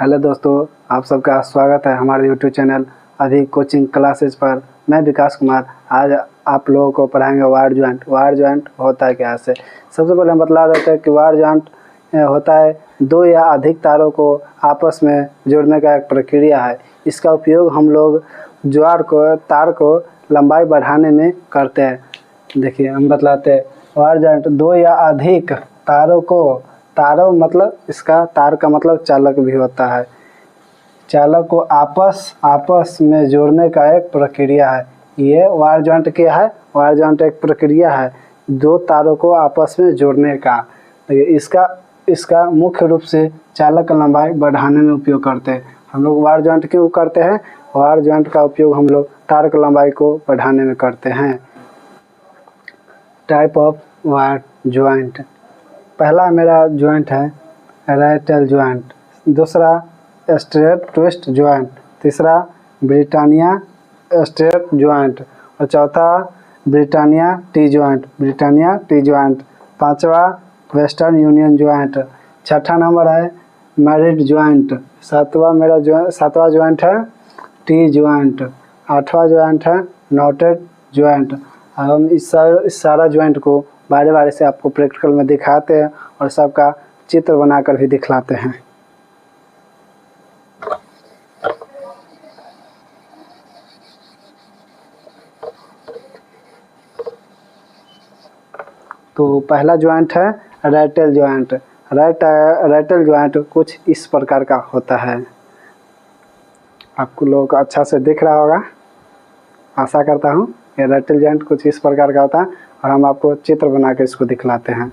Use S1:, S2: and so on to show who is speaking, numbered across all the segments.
S1: Hello दोस्तों, आप सबका स्वागत है हमारे यूट्यूब चैनल अभी कोचिंग क्लासेज पर। मैं विकास कुमार आज आप लोगों को पढ़ाएंगे वायर जॉइंट। वायर जॉइंट होता है क्या से। सबसे पहले हम बतला देते हैं कि वायर जॉइंट होता है दो या अधिक तारों को आपस में जोड़ने का एक प्रक्रिया है। इसका उपयोग हम लोग तार को लंबाई बढ़ाने में करते हैं। देखिए हम बतलाते हैं, वायर जॉइंट दो या अधिक तारों मतलब इसका तार का मतलब चालक भी होता है। चालक को आपस में जोड़ने का एक प्रक्रिया है। ये वायर जॉइंट क्या है? वायर जॉइंट एक प्रक्रिया है दो तारों को आपस में जोड़ने का। इसका मुख्य रूप से चालक का लंबाई बढ़ाने में उपयोग करते हैं। हम लोग वायर जॉइंट क्यों करते हैं? वायर जॉइंट का उपयोग हम लोग तार की लंबाई को बढ़ाने में करते हैं। Type of wire joint. पहला मेरा जॉइंट है रैटल जॉइंट, दूसरा स्ट्रेट ट्विस्ट जॉइंट, तीसरा ब्रिटानिया स्ट्रेट जॉइंट और चौथा ब्रिटानिया टी जॉइंट, पांचवा वेस्टर्न यूनियन जॉइंट, छठा नंबर है मैरिड जॉइंट, सातवां जॉइंट है टी जॉइंट, आठवां जॉइंट है नॉटेड जॉइंट। हम इस सारा जॉइंट को बारी बारी से आपको प्रैक्टिकल में दिखाते हैं और सबका चित्र बनाकर भी दिखलाते हैं। तो पहला जॉइंट है रैटल जॉइंट। रैटल जॉइंट कुछ इस प्रकार का होता है। आपको लोगों को अच्छा से दिख रहा होगा, आशा करता हूँ। ये रैटल जॉइंट कुछ इस प्रकार का होता है और हम आपको चित्र बना के इसको दिखलाते हैं।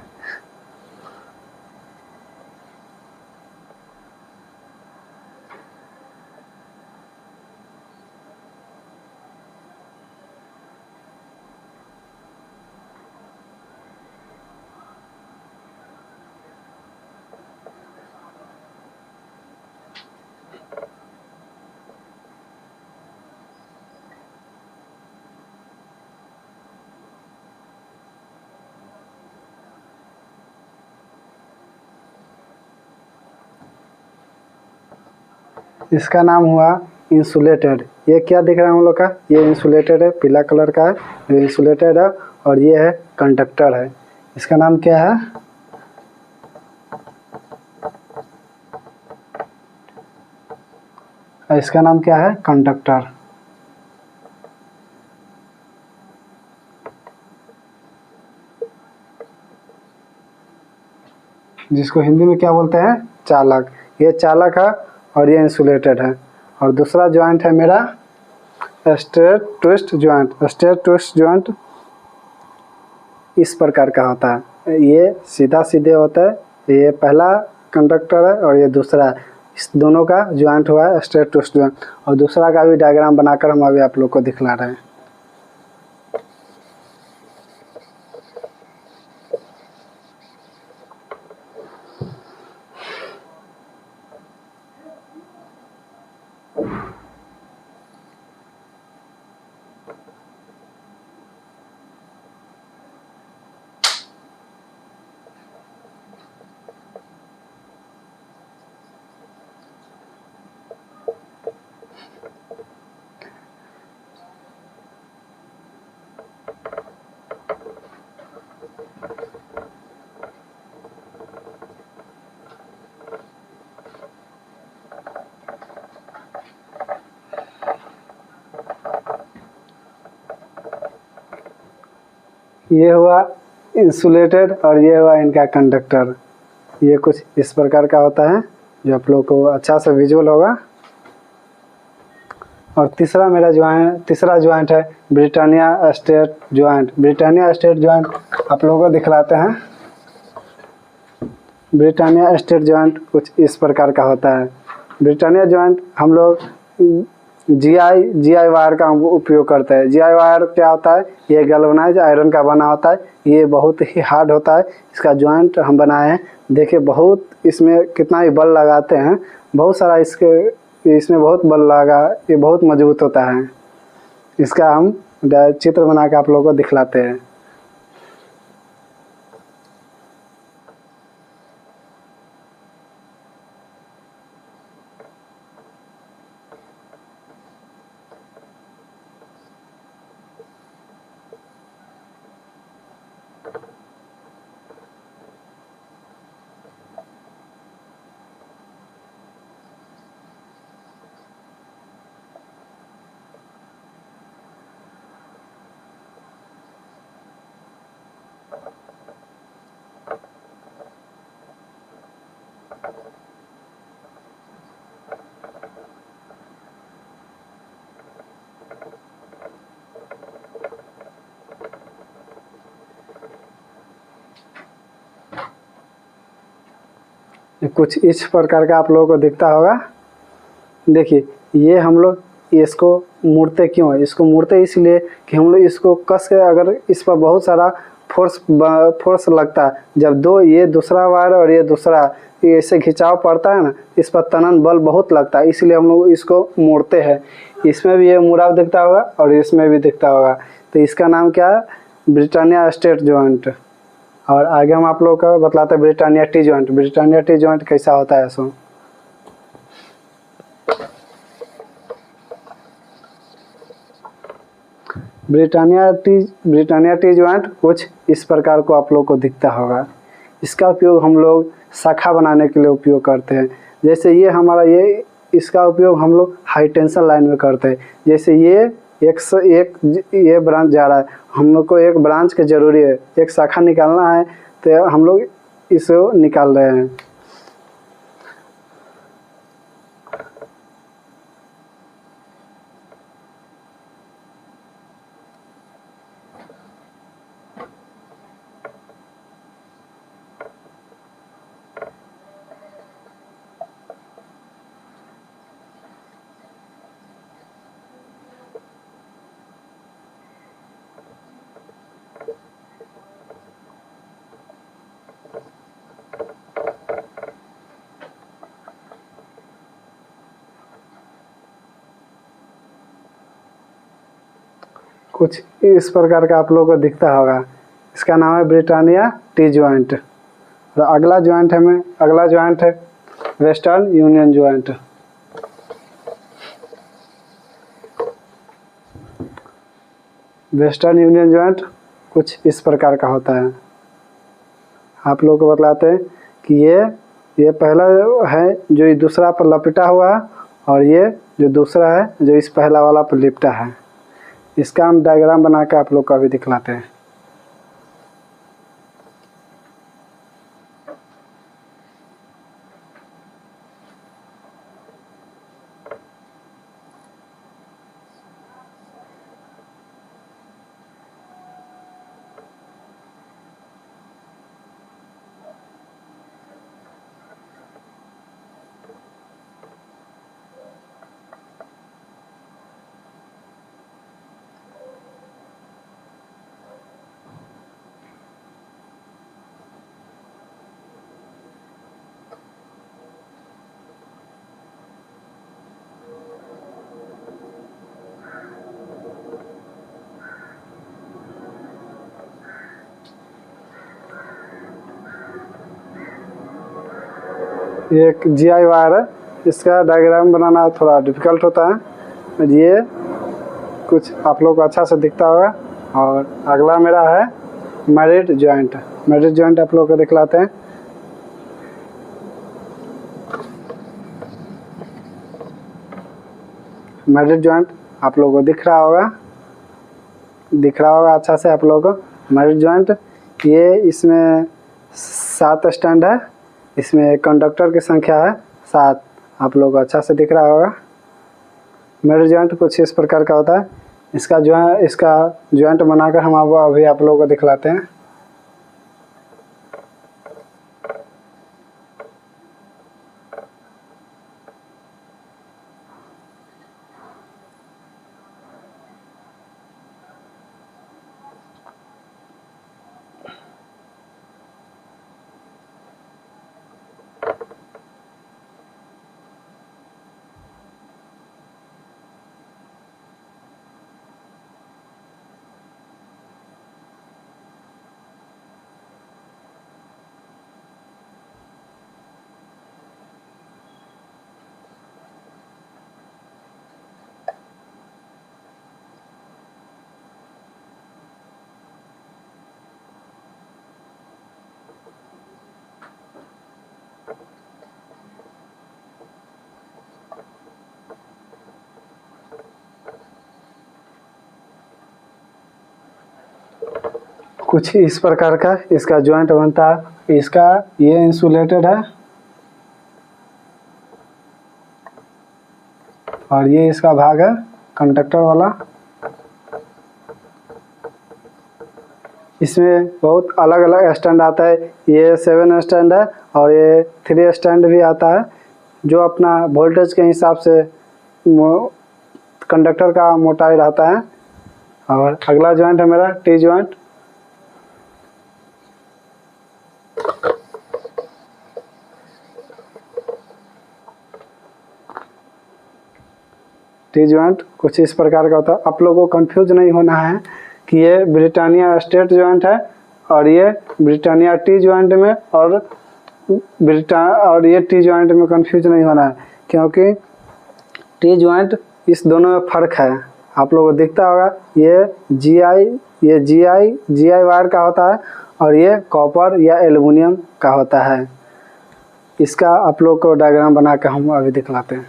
S1: इसका नाम हुआ इंसुलेटेड। ये क्या दिख रहा है हम लोग का? ये इंसुलेटेड है, पीला कलर का है, ये इंसुलेटेड है और ये है कंडक्टर है। इसका नाम क्या है? इसका नाम क्या है? कंडक्टर। जिसको हिंदी में क्या बोलते हैं? चालक। ये चालक है और ये इंसुलेटेड है। और दूसरा जॉइंट है मेरा straight twist joint. Straight twist joint इस प्रकार का होता है। ये सीधा सीधे होता है। ये पहला कंडक्टर है और ये दूसरा है। इस दोनों का जॉइंट हुआ है स्ट्रेट ट्विस्ट जॉइंट। और दूसरा का भी डायग्राम बनाकर हम अभी आप लोग को दिखला रहे हैं। ये हुआ इंसुलेटेड और ये हुआ इनका कंडक्टर। ये कुछ इस प्रकार का होता है जो आप लोग को अच्छा से विजुअल होगा। और तीसरा जॉइंट है Britannia straight joint. Britannia straight joint आप लोगों को दिखलाते हैं। ब्रिटानिया स्ट्रेट जॉइंट कुछ इस प्रकार का होता है। ब्रिटानिया जॉइंट हम लोग जीआई वायर का उपयोग करते हैं। जीआई वायर क्या होता है? ये गैल्वेनाइज आयरन का बना होता है। ये बहुत ही हार्ड होता है। इसका जॉइंट हम बनाए हैं। देखिए बहुत इसमें कितना ही बल लगाते हैं, बहुत सारा इसमें बहुत बल लगा। ये बहुत मजबूत होता है। इसका हम चित्र बना के आप लोगों को दिखलाते हैं। कुछ इस प्रकार का आप लोगों को दिखता होगा। देखिए ये हम लोग इसको मोड़ते क्यों है, इसको मोड़ते इसलिए कि हम लोग इसको कस के, अगर इस पर बहुत सारा फोर्स लगता है, जब ये दूसरा वायर और ये दूसरा ऐसे खिंचाव पड़ता है ना, इस पर तनन बल बहुत लगता है, इसलिए हम लोग इसको मोड़ते हैं। इसमें भी ये मुड़ाव दिखता होगा और इसमें भी दिखता होगा, तो इसका नाम क्या है, ब्रिटानिया स्ट्रेट जॉइंट। और आगे हम आप लोगों को बतलाते हैं Britannia T joint. Britannia T joint कैसा होता है सो ब्रिटानिया टी जॉइंट कुछ इस प्रकार को आप लोग को दिखता होगा। इसका उपयोग हम लोग शाखा बनाने के लिए उपयोग करते हैं। जैसे ये हमारा इसका उपयोग हम लोग हाई टेंशन लाइन में करते हैं। जैसे ये ब्रांच जा रहा है, हम लोग को एक ब्रांच की ज़रूरी है, एक शाखा निकालना है, तो हम लोग इसे निकाल रहे हैं। कुछ इस प्रकार का आप लोगों को दिखता होगा। इसका नाम है ब्रिटानिया टी जॉइंट। और अगला जॉइंट है western union joint. Western union joint कुछ इस प्रकार का होता है। आप लोगों को बतलाते हैं कि ये पहला है जो दूसरा पर लपेटा हुआ है, और ये जो दूसरा है जो इस पहला वाला पर लिपटा है। इसका हम डायग्राम बना के आप लोग को अभी दिखलाते हैं। ये एक GI वायर है, इसका डायग्राम बनाना थोड़ा डिफिकल्ट होता है। ये कुछ आप लोग को अच्छा से दिखता होगा। और अगला मेरा है मैरिड जॉइंट। मैरिड जॉइंट आप लोग को दिखलाते हैं। मैरिड जॉइंट आप लोगों को दिख रहा होगा अच्छा से आप लोगों को। मैरिड जॉइंट ये इसमें 7 स्टैंड है, इसमें कंडक्टर की संख्या है 7। आप लोगों को अच्छा से दिख रहा होगा। मैरिड जॉइंट कुछ इस प्रकार का होता है। इसका जॉइंट बनाकर हम अभी आप लोगों को दिखलाते हैं। कुछ इस प्रकार का इसका जॉइंट बनता है। इसका ये इंसुलेटेड है, और ये इसका भाग है कंडक्टर वाला। इसमें बहुत अलग अलग स्टैंड आता है, ये 7 स्टैंड है और ये 3 स्टैंड भी आता है, जो अपना वोल्टेज के हिसाब से कंडक्टर का मोटाई रहता है। और अगला जॉइंट है मेरा टी जॉइंट। टी जॉइंट कुछ इस प्रकार का होता है। आप लोगों को कंफ्यूज नहीं होना है कि ये ब्रिटानिया स्टेट जॉइंट है और ये ब्रिटानिया टी जॉइंट में और ये टी जॉइंट में कंफ्यूज नहीं होना है, क्योंकि टी जॉइंट इस दोनों में फ़र्क है। आप लोगों को दिखता होगा ये जीआई वायर का होता है और ये कॉपर या एल्युमिनियम का होता है। इसका आप लोग को डायग्राम बना कर हम अभी दिखलाते हैं।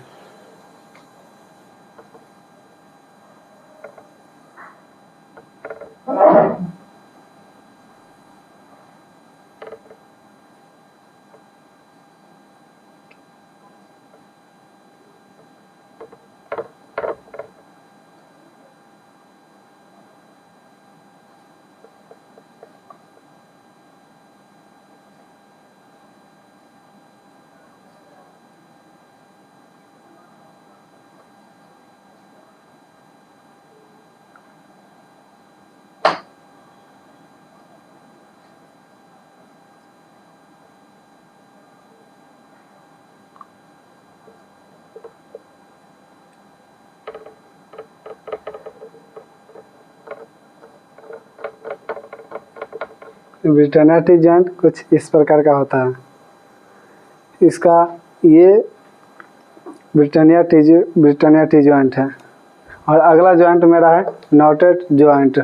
S1: ब्रिटानिया टी जॉइंट कुछ इस प्रकार का होता है। इसका ये ब्रिटानिया टी जॉइंट है। और अगला जॉइंट मेरा है नॉटेड जॉइंट।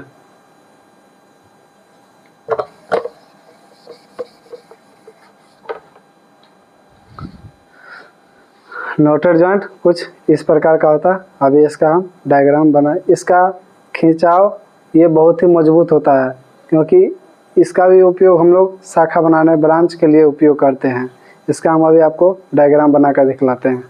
S1: नॉटेड जॉइंट कुछ इस प्रकार का होता है। अभी इसका हम डायग्राम बनाए। इसका खिंचाव ये बहुत ही मजबूत होता है, क्योंकि इसका भी उपयोग हम लोग शाखा बनाने ब्रांच के लिए उपयोग करते हैं। इसका हम अभी आपको डायग्राम बनाकर दिखलाते हैं।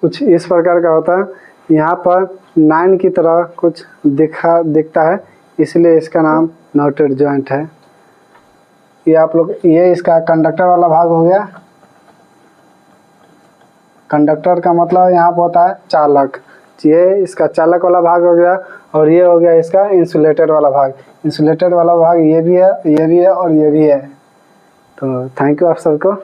S1: कुछ इस प्रकार का होता है। यहाँ पर 9 की तरह कुछ दिखता है, इसलिए इसका नाम नॉटेड जॉइंट है। ये इसका कंडक्टर वाला भाग हो गया। कंडक्टर का मतलब यहाँ पर होता है चालक। ये इसका चालक वाला भाग हो गया और ये हो गया इसका इंसुलेटेड वाला भाग। इंसुलेटेड वाला भाग ये भी है और ये भी है। तो थैंक यू आप सबको।